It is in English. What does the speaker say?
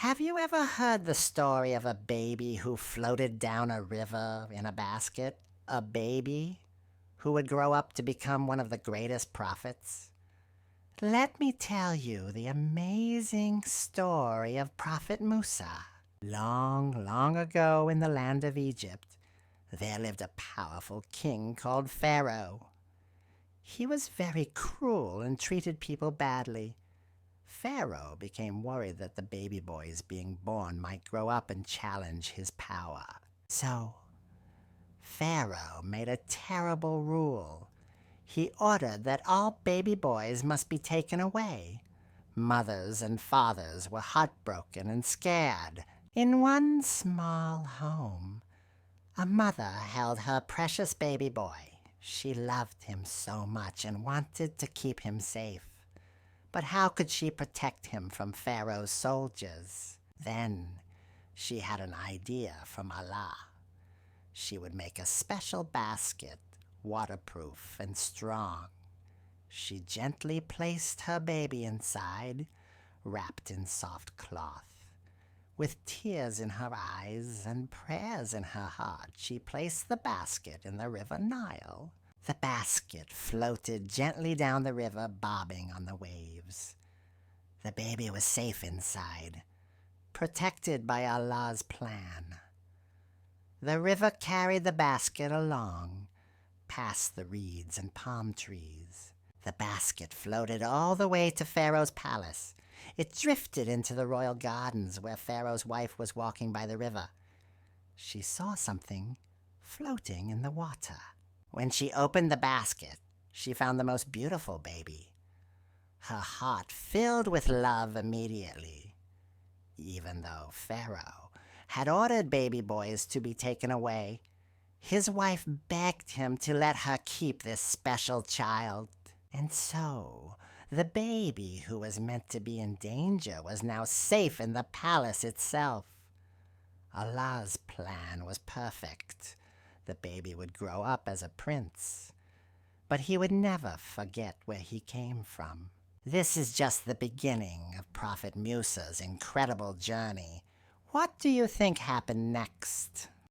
Have you ever heard the story of a baby who floated down a river in a basket? A baby who would grow up to become one of the greatest prophets? Let me tell you the amazing story of Prophet Musa. Long, long ago in the land of Egypt, there lived a powerful king called Pharaoh. He was very cruel and treated people badly. Pharaoh became worried that the baby boys being born might grow up and challenge his power. So, Pharaoh made a terrible rule. He ordered that all baby boys must be taken away. Mothers and fathers were heartbroken and scared. In one small home, a mother held her precious baby boy. She loved him so much and wanted to keep him safe. But how could she protect him from Pharaoh's soldiers? Then she had an idea from Allah. She would make a special basket, waterproof and strong. She gently placed her baby inside, wrapped in soft cloth. With tears in her eyes and prayers in her heart, she placed the basket in the River Nile. The basket floated gently down the river, bobbing on the waves. The baby was safe inside, protected by Allah's plan. The river carried the basket along, past the reeds and palm trees. The basket floated all the way to Pharaoh's palace. It drifted into the royal gardens where Pharaoh's wife was walking by the river. She saw something floating in the water. When she opened the basket, she found the most beautiful baby. Her heart filled with love immediately. Even though Pharaoh had ordered baby boys to be taken away, his wife begged him to let her keep this special child. And so, the baby who was meant to be in danger was now safe in the palace itself. Allah's plan was perfect. The baby would grow up as a prince, but he would never forget where he came from. This is just the beginning of Prophet Musa's incredible journey. What do you think happened next?